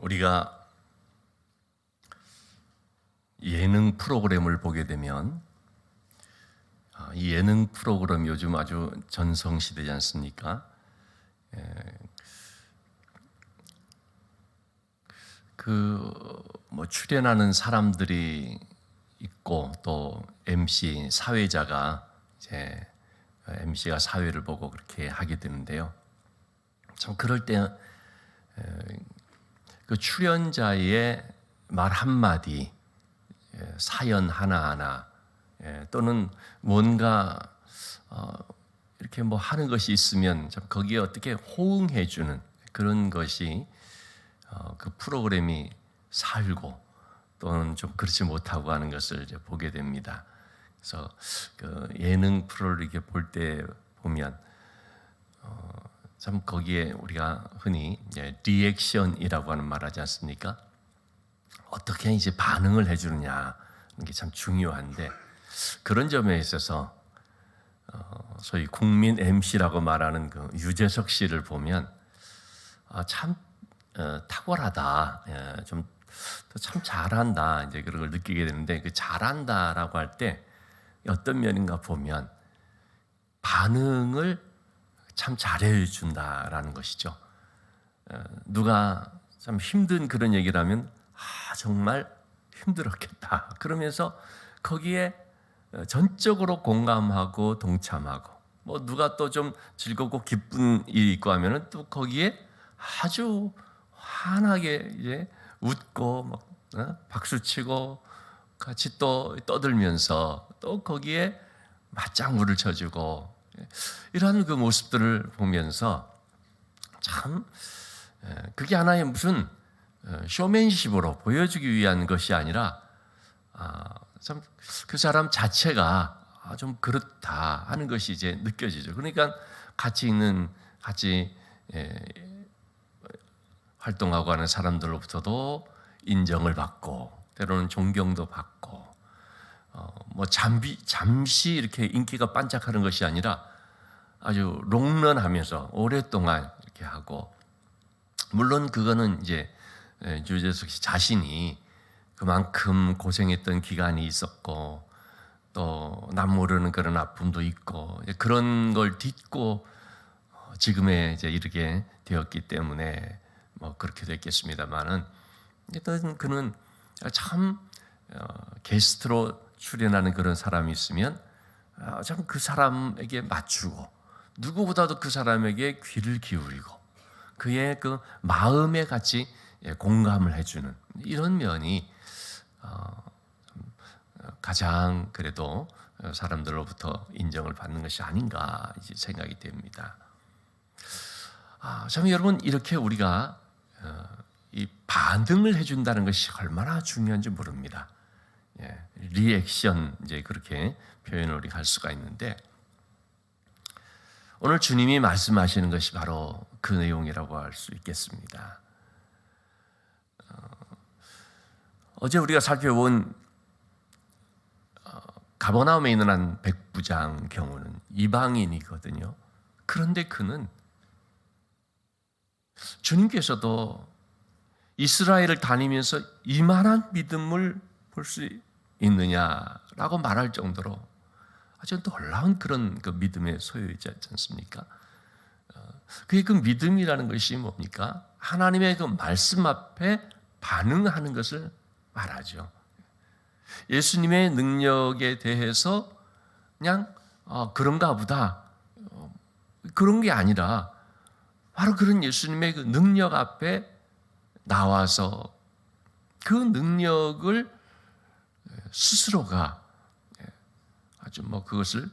우리가 예능 프로그램을 보게 되면 이 예능 프로그램 요즘 아주 전성시대지 않습니까? 출연하는 사람들이 있고 또 MC 사회자가 이제 MC가 사회를 보고 그렇게 하게 되는데요. 참 그럴 때 그 출연자의 말 한마디, 사연 하나하나, 또는 뭔가 이렇게 뭐 하는 것이 있으면 참 거기에 어떻게 호응해주는 그런 것이 그 프로그램이 살고 또는 좀 그렇지 못하고 하는 것을 이제 보게 됩니다. 그래서 그 예능 프로를 이렇게 볼 때 보면 참 거기에 우리가 흔히 리액션이라고 하는 말 하지 않습니까? 어떻게 이제 반응을 해주느냐 이게 참 중요한데 그런 점에 있어서 소위 국민 MC라고 말하는 그 유재석 씨를 보면 참 탁월하다, 좀 참 잘한다 이제 그런 걸 느끼게 되는데 그 잘한다라고 할 때 어떤 면인가 보면 반응을 참 잘해준다라는 것이죠. 누가 참 힘든 그런 얘기를 하면 정말 힘들었겠다 그러면서 거기에 전적으로 공감하고 동참하고 뭐 누가 또 좀 즐겁고 기쁜 일이 있고 하면은 또 거기에 아주 환하게 이제 웃고 막 박수치고 같이 또 떠들면서 또 거기에 맞장구를 쳐주고 이러한 그 모습들을 보면서 참 그게 하나의 무슨 쇼맨십으로 보여주기 위한 것이 아니라 참 그 사람 자체가 좀 그렇다 하는 것이 이제 느껴지죠. 그러니까 같이 활동하고 하는 사람들로부터도 인정을 받고 때로는 존경도 받고 뭐 잠시 이렇게 인기가 반짝하는 것이 아니라 아주 롱런하면서 오랫동안 이렇게 하고 물론 그거는 이제 유재석 씨 자신이 그만큼 고생했던 기간이 있었고 또 남 모르는 그런 아픔도 있고 그런 걸 딛고 지금에 이제 이르게 되었기 때문에 뭐 그렇게 됐겠습니다만은 일단 그는 참 게스트로 출연하는 그런 사람이 있으면 참 그 사람에게 맞추고 누구보다도 그 사람에게 귀를 기울이고 그의 그 마음에 같이 공감을 해주는 이런 면이 가장 그래도 사람들로부터 인정을 받는 것이 아닌가 생각이 됩니다. 참 여러분 이렇게 우리가 이 반응을 해준다는 것이 얼마나 중요한지 모릅니다. 리액션 이제 그렇게 표현을 우리가 할 수가 있는데 오늘 주님이 말씀하시는 것이 바로 그 내용이라고 할 수 있겠습니다. 어제 우리가 살펴본 가버나움에 있는 한 백부장 경우는 이방인이거든요. 그런데 그는 주님께서도 이스라엘을 다니면서 이만한 믿음을 볼 수 있느냐라고 말할 정도로 아주 놀라운 그런 그 믿음의 소유이지 않습니까? 그의 그 믿음이라는 것이 뭡니까? 하나님의 그 말씀 앞에 반응하는 것을 말하죠. 예수님의 능력에 대해서 그냥 그런가 보다 그런 게 아니라 바로 그런 예수님의 그 능력 앞에 나와서 그 능력을 스스로가 아주 뭐 그것을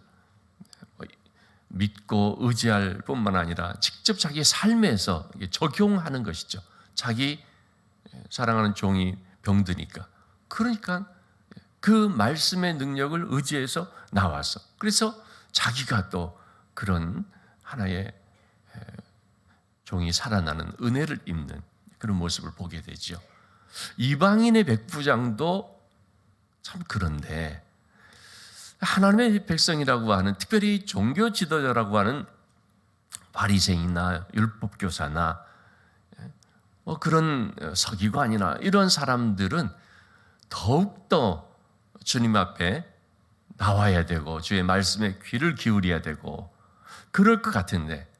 믿고 의지할 뿐만 아니라 직접 자기 삶에서 적용하는 것이죠. 자기 사랑하는 종이 병드니까 그러니까 그 말씀의 능력을 의지해서 나와서 그래서 자기가 또 그런 하나의 종이 살아나는 은혜를 입는 그런 모습을 보게 되죠. 이방인의 백부장도 참 그런데 하나님의 백성이라고 하는 특별히 종교 지도자라고 하는 바리새인이나 율법교사나 그런 서기관이나 이런 사람들은 더욱더 주님 앞에 나와야 되고 주의 말씀에 귀를 기울여야 되고 그럴 것 같은데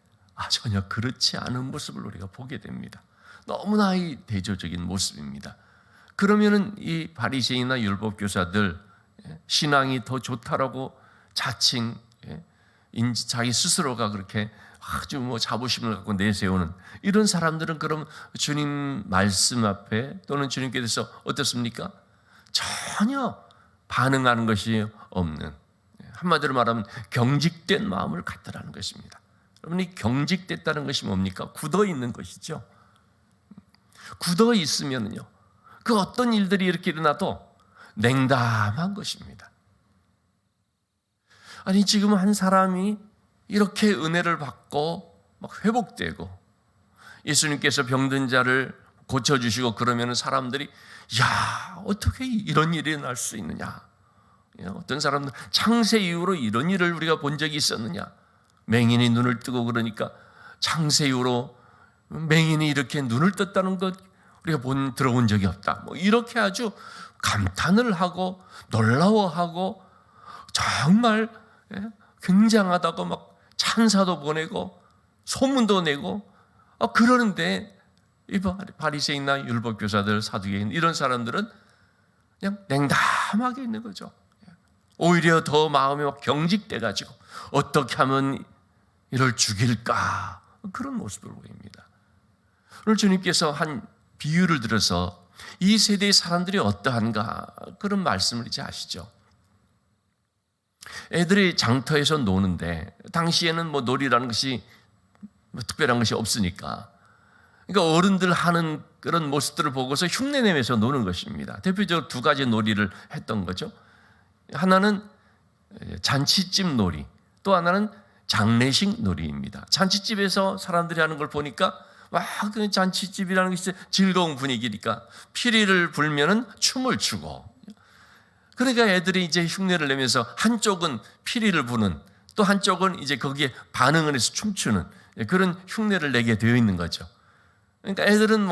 전혀 그렇지 않은 모습을 우리가 보게 됩니다. 너무나 대조적인 모습입니다. 그러면은 이 바리새인이나 율법 교사들 신앙이 더 좋다라고 자칭 자기 스스로가 그렇게 아주 자부심을 갖고 내세우는 이런 사람들은 그럼 주님 말씀 앞에 또는 주님께서 어떻습니까? 전혀 반응하는 것이 없는, 한마디로 말하면 경직된 마음을 갖더라는 것입니다. 여러분이 경직됐다는 것이 뭡니까? 굳어 있는 것이죠. 굳어 있으면요, 그 어떤 일들이 이렇게 일어나도 냉담한 것입니다. 아니 지금 한 사람이 이렇게 은혜를 받고 막 회복되고 예수님께서 병든 자를 고쳐주시고 그러면 사람들이 야 어떻게 이런 일이 일어날 수 있느냐, 어떤 사람들 창세 이후로 이런 일을 우리가 본 적이 있었느냐, 맹인이 눈을 뜨고 그러니까 창세 이후로 맹인이 이렇게 눈을 떴다는 것 우리가 들어본 적이 없다, 이렇게 아주 감탄을 하고 놀라워하고 정말 굉장하다고 막 찬사도 보내고 소문도 내고 그러는데 이 바리새인이나 율법 교사들, 사두개인 이런 사람들은 그냥 냉담하게 있는 거죠. 오히려 더 마음이 막 경직돼 가지고 어떻게 하면 이를 죽일까, 그런 모습을 보입니다. 오늘 주님께서 한 비유를 들어서 이 세대의 사람들이 어떠한가 그런 말씀을 이제 아시죠. 애들이 장터에서 노는데 당시에는 놀이라는 것이 특별한 것이 없으니까, 그러니까 어른들 하는 그런 모습들을 보고서 흉내내면서 노는 것입니다. 대표적으로 두 가지 놀이를 했던 거죠. 하나는 잔치집 놀이, 또 하나는 장례식 놀이입니다. 잔치집에서 사람들이 하는 걸 보니까 그 잔치집이라는 것이 즐거운 분위기니까 피리를 불면은 춤을 추고, 그러니까 애들이 이제 흉내를 내면서 한쪽은 피리를 부는, 또 한쪽은 이제 거기에 반응을 해서 춤추는 그런 흉내를 내게 되어 있는 거죠. 그러니까 애들은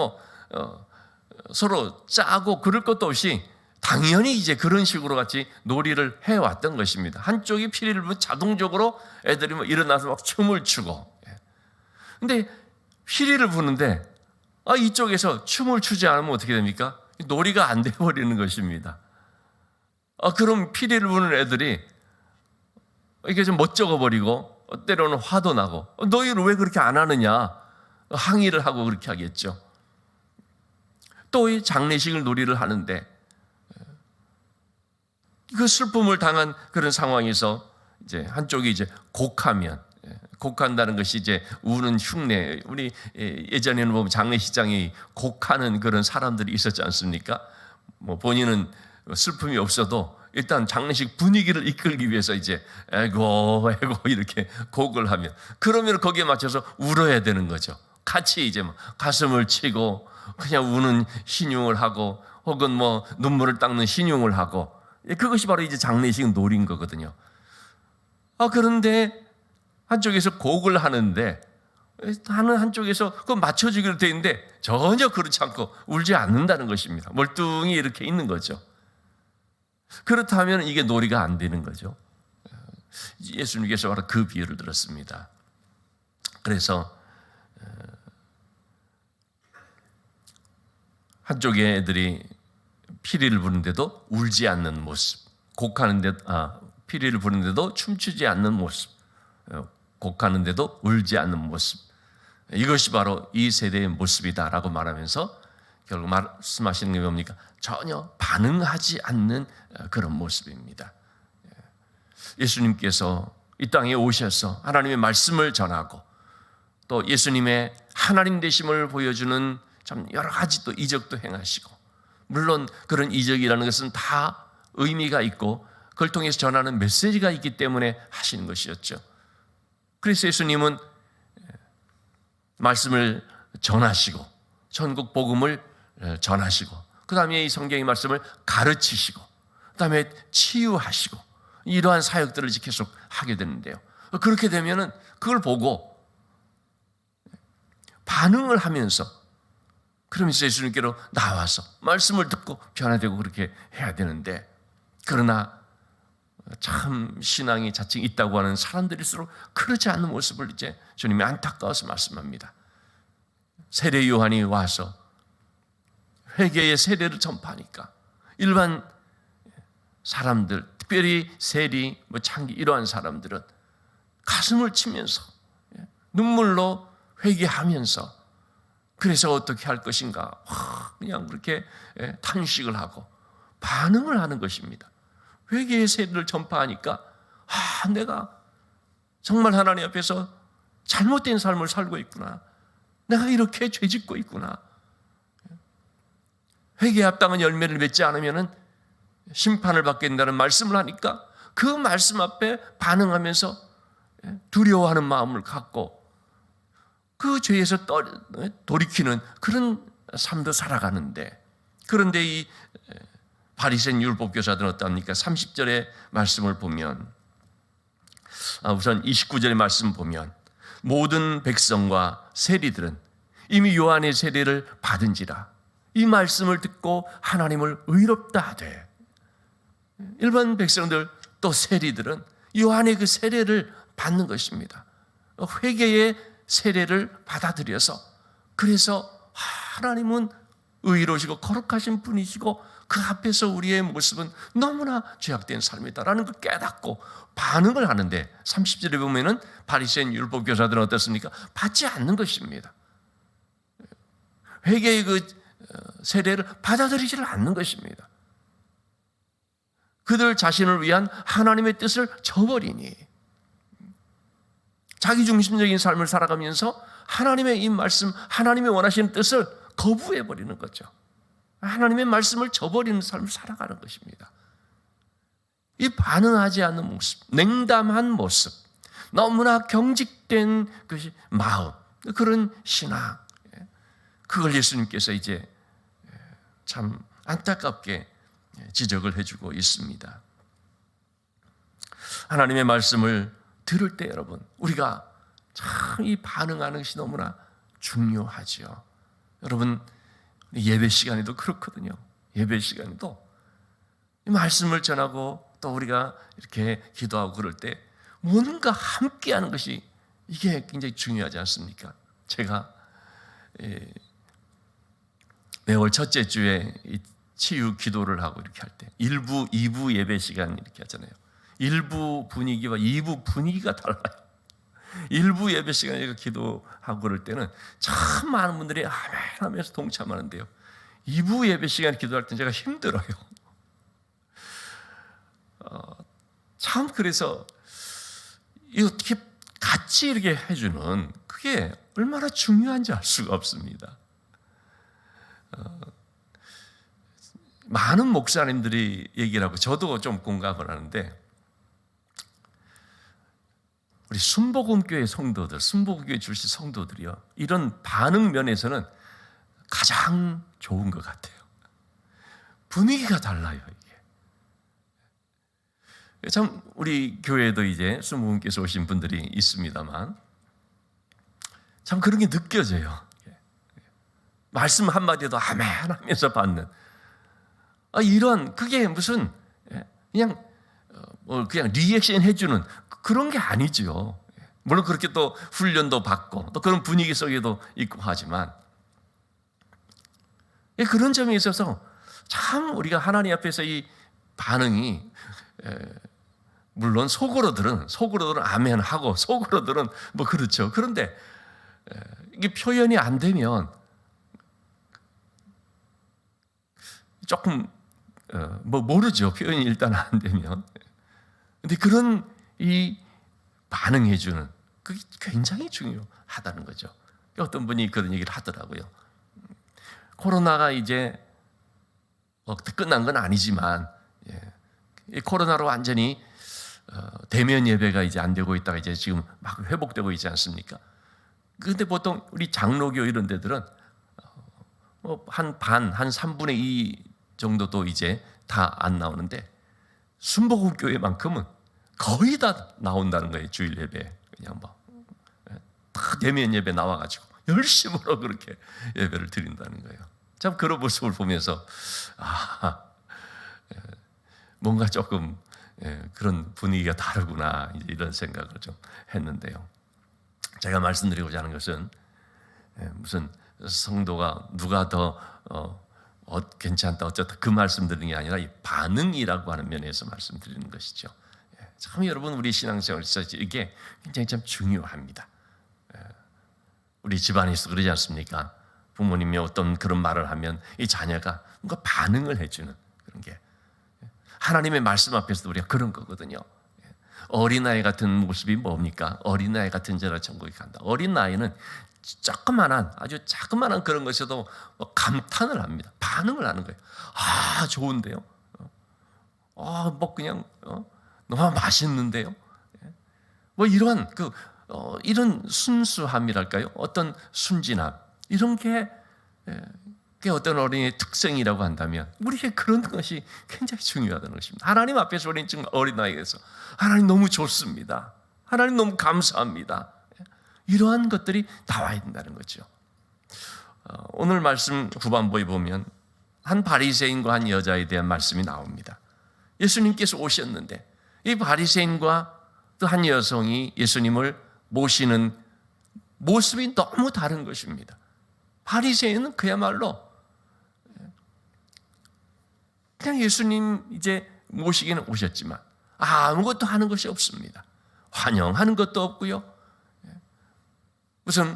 서로 짜고 그럴 것도 없이 당연히 이제 그런 식으로 같이 놀이를 해왔던 것입니다. 한쪽이 피리를 부면 자동적으로 애들이 일어나서 막 춤을 추고, 근데 피리를 부는데 이쪽에서 춤을 추지 않으면 어떻게 됩니까? 놀이가 안 돼버리는 것입니다. 그럼 피리를 부는 애들이 이게 좀 멋쩍어버리고 때로는 화도 나고 너희는 왜 그렇게 안 하느냐 항의를 하고 그렇게 하겠죠. 또 이 장례식을 놀이를 하는데 그 슬픔을 당한 그런 상황에서 이제 한쪽이 이제 곡한다는 것이 이제 우는 흉내, 우리 예전에는 보면 장례식장에 곡하는 그런 사람들이 있었지 않습니까? 본인은 슬픔이 없어도 일단 장례식 분위기를 이끌기 위해서 이제 에고 이렇게 곡을 하면, 그러면 거기에 맞춰서 울어야 되는 거죠. 같이 이제 가슴을 치고 그냥 우는 신용을 하고 혹은 눈물을 닦는 신용을 하고, 그것이 바로 이제 장례식 놀이인 거거든요. 그런데 한쪽에서 곡을 하는데 한쪽에서 그거 맞춰주기로 되어 있는데 전혀 그렇지 않고 울지 않는다는 것입니다. 멀뚱히 이렇게 있는 거죠. 그렇다면 이게 놀이가 안 되는 거죠. 예수님께서 바로 그 비유를 들었습니다. 그래서 한쪽에 애들이 피리를 부는데도 울지 않는 모습, 피리를 부는데도 춤추지 않는 모습, 곡하는데도 울지 않는 모습, 이것이 바로 이 세대의 모습이다라고 말하면서 결국 말씀하시는 게 뭡니까? 전혀 반응하지 않는 그런 모습입니다. 예수님께서 이 땅에 오셔서 하나님의 말씀을 전하고 또 예수님의 하나님 되심을 보여주는 참 여러 가지 또 이적도 행하시고, 물론 그런 이적이라는 것은 다 의미가 있고 그걸 통해서 전하는 메시지가 있기 때문에 하시는 것이었죠. 그래서 예수님은 말씀을 전하시고 천국 복음을 전하시고 그 다음에 이 성경의 말씀을 가르치시고 그 다음에 치유하시고 이러한 사역들을 계속 하게 되는데요. 그렇게 되면은 그걸 보고 반응을 하면서 그러면서 예수님께로 나와서 말씀을 듣고 변화되고 그렇게 해야 되는데, 그러나 참 신앙이 자칭 있다고 하는 사람들일수록 그렇지 않은 모습을 이제 주님이 안타까워서 말씀합니다. 세례 요한이 와서 회개의 세례를 전파하니까 일반 사람들, 특별히 세리, 창기 이러한 사람들은 가슴을 치면서 눈물로 회개하면서 그래서 어떻게 할 것인가 그냥 그렇게 탄식을 하고 반응을 하는 것입니다. 회개의 세례를 전파하니까 내가 정말 하나님 앞에서 잘못된 삶을 살고 있구나, 내가 이렇게 죄짓고 있구나, 회개에 합당한 열매를 맺지 않으면 심판을 받게 된다는 말씀을 하니까 그 말씀 앞에 반응하면서 두려워하는 마음을 갖고 그 죄에서 돌이키는 그런 삶도 살아가는데, 그런데 이 바리새인 율법교사들은 어떠합니까? 30절의 말씀을 보면, 우선 29절의 말씀 보면, 모든 백성과 세리들은 이미 요한의 세례를 받은지라 이 말씀을 듣고 하나님을 의롭다 하되, 일반 백성들 또 세리들은 요한의 그 세례를 받는 것입니다. 회개의 세례를 받아들여서, 그래서 하나님은 의로우시고 거룩하신 분이시고 그 앞에서 우리의 모습은 너무나 죄악된 삶이다라는 걸 깨닫고 반응을 하는데, 30절에 보면은 바리새인 율법교사들은 어떻습니까? 받지 않는 것입니다. 회개의 그 세례를 받아들이지를 않는 것입니다. 그들 자신을 위한 하나님의 뜻을 저버리니 자기중심적인 삶을 살아가면서 하나님의 이 말씀, 하나님의 원하시는 뜻을 거부해버리는 거죠. 하나님의 말씀을 저버리는 삶을 살아가는 것입니다. 이 반응하지 않는 모습, 냉담한 모습, 너무나 경직된 것이 마음, 그런 신앙, 그걸 예수님께서 이제 참 안타깝게 지적을 해주고 있습니다. 하나님의 말씀을 들을 때 여러분, 우리가 참 이 반응하는 것이 너무나 중요하죠. 여러분, 예배 시간에도 그렇거든요. 예배 시간에도 이 말씀을 전하고 또 우리가 이렇게 기도하고 그럴 때 뭔가 함께하는 것이 이게 굉장히 중요하지 않습니까? 제가 매월 첫째 주에 치유 기도를 하고 이렇게 할 때 1부, 2부 예배 시간 이렇게 하잖아요. 1부 분위기와 2부 분위기가 달라요. 1부 예배 시간에 기도하고 그럴 때는 참 많은 분들이 아멘 하면서 동참하는데요, 2부 예배 시간에 기도할 때는 제가 힘들어요. 참 그래서 어떻게 같이 이렇게 해주는 그게 얼마나 중요한지 알 수가 없습니다. 많은 목사님들이 얘기를 하고 저도 좀 공감을 하는데, 우리 순복음교회 성도들, 순복음교회 출신 성도들이요, 이런 반응 면에서는 가장 좋은 것 같아요. 분위기가 달라요, 이게. 참 우리 교회에도 이제 순복음께서 오신 분들이 있습니다만 참 그런 게 느껴져요. 말씀 한마디도 아멘 하면서 받는 이런, 그게 무슨 그냥 리액션 해주는 그런 게 아니죠. 물론 그렇게 또 훈련도 받고 또 그런 분위기 속에도 있고 하지만, 그런 점에 있어서 참 우리가 하나님 앞에서 이 반응이, 물론 속으로들은 아멘 하고 속으로들은 뭐 그렇죠. 그런데 이게 표현이 안 되면 조금 모르죠. 표현이 일단 안 되면. 근데 그런 이 반응해주는 그게 굉장히 중요하다는 거죠. 어떤 분이 그런 얘기를 하더라고요. 코로나가 이제 끝난 건 아니지만, 이 코로나로 완전히 대면 예배가 이제 안 되고 있다가 이제 지금 막 회복되고 있지 않습니까? 그런데 보통 우리 장로교 이런 데들은 한 3분의 2 정도도 이제 다 안 나오는데, 순복음교회만큼은 거의 다 나온다는 거예요. 주일 예배 그냥 다 대면 예배 나와가지고 열심으로 그렇게 예배를 드린다는 거예요. 참 그런 모습을 보면서 뭔가 조금 그런 분위기가 다르구나 이런 생각을 좀 했는데요. 제가 말씀드리고자 하는 것은 무슨 성도가 누가 더 괜찮다 어쩌다 그 말씀드리는 게 아니라 이 반응이라고 하는 면에서 말씀드리는 것이죠. 참 여러분 우리 신앙생활에서 이게 굉장히 참 중요합니다. 우리 집안에서 그러지 않습니까? 부모님이 어떤 그런 말을 하면 이 자녀가 뭔가 반응을 해주는 그런 게 하나님의 말씀 앞에서도 우리가 그런 거거든요. 어린아이 같은 모습이 뭡니까? 어린아이 같은 자라 천국에 간다. 어린아이는 조그만한 아주 자그만한 그런 것에도 감탄을 합니다. 반응을 하는 거예요. 좋은데요? 뭐 그냥 너무 맛있는데요? 뭐 이런 이런 순수함이랄까요? 어떤 순진함 이런 게 어떤 어린이의 특성이라고 한다면 우리에게 그런 것이 굉장히 중요하다는 것입니다. 하나님 앞에서 우리는 지금 어린아이에서 하나님 너무 좋습니다. 하나님 너무 감사합니다. 이러한 것들이 나와야 된다는 거죠. 오늘 말씀 후반부에 보면 한 바리새인과 한 여자에 대한 말씀이 나옵니다. 예수님께서 오셨는데 이 바리새인과 또 한 여성이 예수님을 모시는 모습이 너무 다른 것입니다. 바리새인은 그야말로 그냥 예수님 이제 모시기는 오셨지만 아무것도 하는 것이 없습니다. 환영하는 것도 없고요. 무슨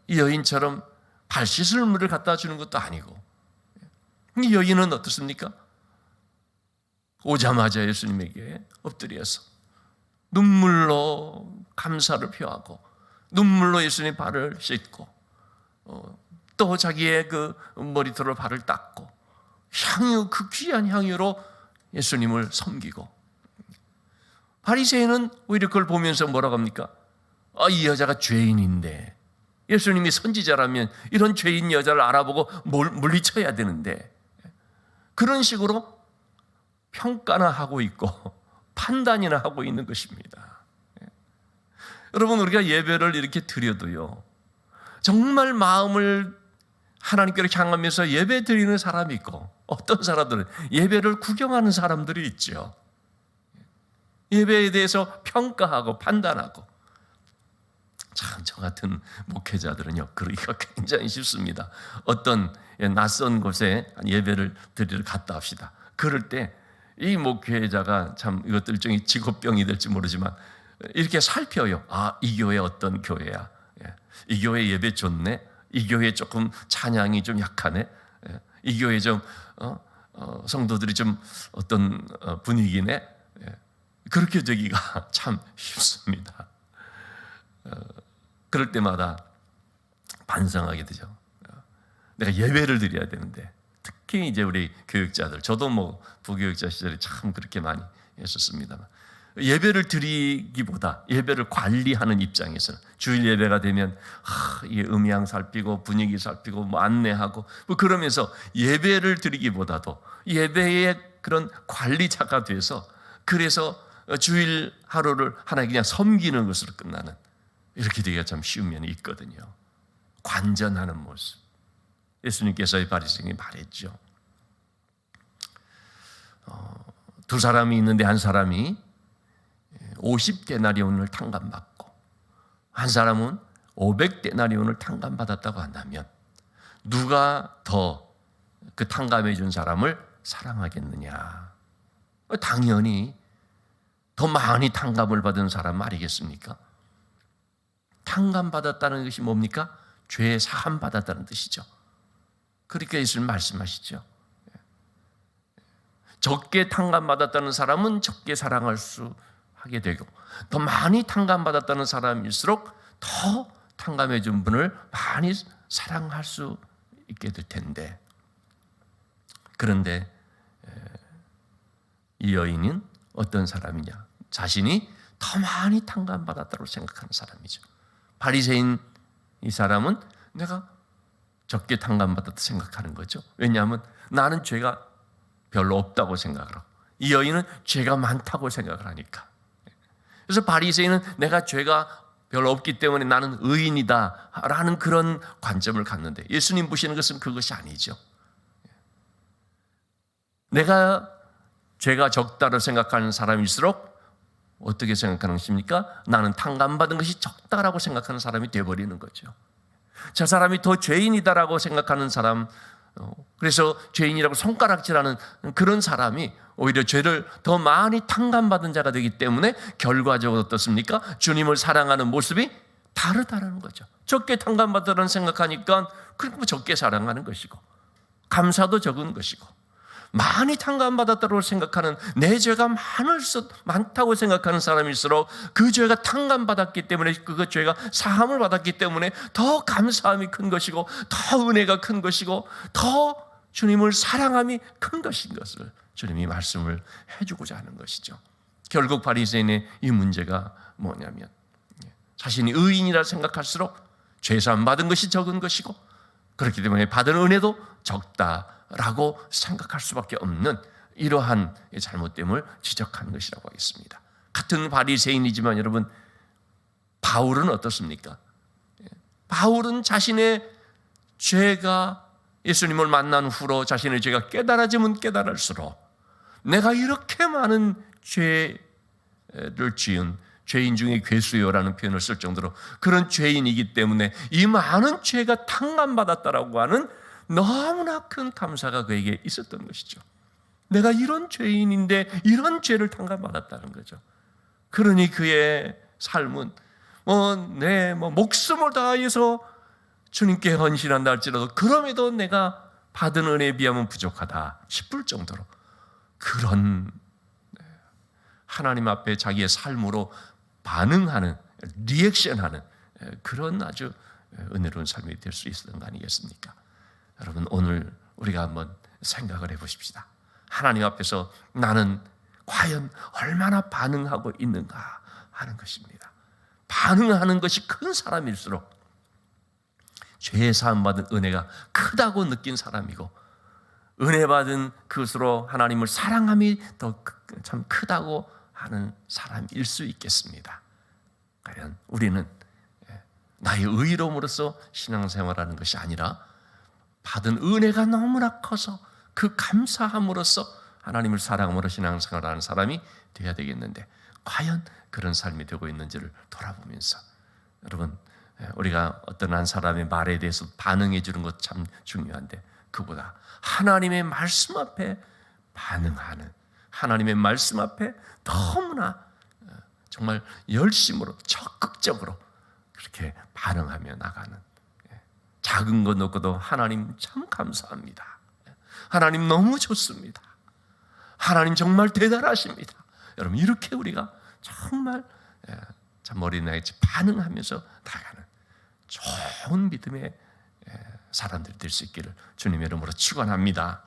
이 여인처럼 발 씻을 물을 갖다 주는 것도 아니고 이 여인은 어떻습니까? 오자마자 예수님에게 엎드려서 눈물로 감사를 표하고 눈물로 예수님 발을 씻고 또 자기의 그 머리털로 발을 닦고 향유 그 귀한 향유로 예수님을 섬기고 바리새인은 오히려 그걸 보면서 뭐라고 합니까? 이 여자가 죄인인데 예수님이 선지자라면 이런 죄인 여자를 알아보고 물리쳐야 되는데 그런 식으로 평가나 하고 있고 판단이나 하고 있는 것입니다. 여러분 우리가 예배를 이렇게 드려도요 정말 마음을 하나님께로 향하면서 예배 드리는 사람이 있고 어떤 사람들은 예배를 구경하는 사람들이 있죠. 예배에 대해서 평가하고 판단하고 참 저 같은 목회자들은요 그러기가 굉장히 쉽습니다. 어떤 낯선 곳에 예배를 드리러 갔다 합시다. 그럴 때 이 목회자가 참 이것도 일종의 직업병이 될지 모르지만 이렇게 살펴요. 이 교회 어떤 교회야? 이 교회 예배 좋네. 이 교회 조금 찬양이 좀 약하네. 이 교회 좀 성도들이 좀 어떤 분위기네. 그렇게 되기가 참 쉽습니다. 그럴 때마다 반성하게 되죠. 내가 예배를 드려야 되는데 특히 이제 우리 교육자들 저도 뭐 부교육자 시절에 참 그렇게 많이 했었습니다만 예배를 드리기보다 예배를 관리하는 입장에서는 주일 예배가 되면 이 음향 살피고 분위기 살피고 뭐 안내하고 뭐 그러면서 예배를 드리기보다도 예배의 그런 관리자가 돼서 그래서 주일 하루를 하나님 그냥 섬기는 것으로 끝나는 이렇게 되기가 참 쉬운 면이 있거든요. 관전하는 모습. 예수님께서 이 바리새인이 말했죠. 두 사람이 있는데 한 사람이 50데나리온을 탕감받고 한 사람은 500데나리온을 탕감받았다고 한다면 누가 더 그 탕감해 준 사람을 사랑하겠느냐? 당연히 더 많이 탕감을 받은 사람 아니겠습니까? 탕감받았다는 것이 뭡니까? 죄 사함 받았다는 뜻이죠. 그러니까 예수님 말씀하시죠. 적게 탕감받았다는 사람은 적게 사랑할 수 하게 되고 더 많이 탕감받았다는 사람일수록 더 탕감해 준 분을 많이 사랑할 수 있게 될 텐데 그런데 이 여인은 어떤 사람이냐? 자신이 더 많이 탕감받았다고 생각하는 사람이죠. 바리새인 이 사람은 내가 적게 탕감받았다 생각하는 거죠. 왜냐하면 나는 죄가 별로 없다고 생각을 하고 이 여인은 죄가 많다고 생각을 하니까. 그래서 바리새인은 내가 죄가 별로 없기 때문에 나는 의인이다 라는 그런 관점을 갖는데, 예수님 보시는 것은 그것이 아니죠. 내가 죄가 적다고 생각하는 사람일수록 어떻게 생각하는 것입니까? 나는 탕감받은 것이 적다라고 생각하는 사람이 되어버리는 거죠. 저 사람이 더 죄인이다라고 생각하는 사람, 그래서 죄인이라고 손가락질하는 그런 사람이 오히려 죄를 더 많이 탕감받은 자가 되기 때문에 결과적으로 어떻습니까? 주님을 사랑하는 모습이 다르다라는 거죠. 적게 탕감받으라는 생각하니까 그럼 적게 사랑하는 것이고, 감사도 적은 것이고, 많이 탕감받았다고 생각하는, 내 죄가 많다고 생각하는 사람일수록 그 죄가 탕감받았기 때문에, 그 죄가 사함을 받았기 때문에 더 감사함이 큰 것이고, 더 은혜가 큰 것이고, 더 주님을 사랑함이 큰 것인 것을 주님이 말씀을 해주고자 하는 것이죠. 결국 바리새인의 이 문제가 뭐냐면, 자신이 의인이라 생각할수록 죄사함 받은 것이 적은 것이고, 그렇기 때문에 받은 은혜도 적다라고 생각할 수밖에 없는 이러한 잘못됨을 지적한 것이라고 하겠습니다. 같은 바리새인이지만 여러분, 바울은 어떻습니까? 바울은 자신의 죄가, 예수님을 만난 후로 자신의 죄가 깨달아지면 깨달을수록 내가 이렇게 많은 죄를 지은 죄인 중에 괴수요라는 표현을 쓸 정도로 그런 죄인이기 때문에 이 많은 죄가 탕감받았다라고 하는 너무나 큰 감사가 그에게 있었던 것이죠. 내가 이런 죄인인데 이런 죄를 탕감받았다는 거죠. 그러니 그의 삶은 내 목숨을 다해서 주님께 헌신한다 할지라도 그럼에도 내가 받은 은혜에 비하면 부족하다 싶을 정도로 그런 하나님 앞에 자기의 삶으로 반응하는, 리액션하는 그런 아주 은혜로운 삶이 될 수 있었던 거 아니겠습니까? 여러분, 오늘 우리가 한번 생각을 해보십시다. 하나님 앞에서 나는 과연 얼마나 반응하고 있는가 하는 것입니다. 반응하는 것이 큰 사람일수록 죄 사함 받은 은혜가 크다고 느낀 사람이고, 은혜 받은 그것으로 하나님을 사랑함이 더 참 크다고 하는 사람일 수 있겠습니다. 과연 우리는 나의 의로움으로써 신앙생활하는 것이 아니라 받은 은혜가 너무나 커서 그 감사함으로써 하나님을 사랑함으로 신앙생활하는 사람이 되어야 되겠는데, 과연 그런 삶이 되고 있는지를 돌아보면서, 여러분, 우리가 어떤 한 사람의 말에 대해서 반응해 주는 것 참 중요한데, 그보다 하나님의 말씀 앞에 반응하는, 하나님의 말씀 앞에 너무나 정말 열심으로 적극적으로 그렇게 반응하며 나가는, 작은 것 놓고도 하나님 참 감사합니다, 하나님 너무 좋습니다, 하나님 정말 대단하십니다, 여러분, 이렇게 우리가 정말 참 어린아이같이 반응하면서 나가는 좋은 믿음의 사람들이 될 수 있기를 주님의 이름으로 축원합니다.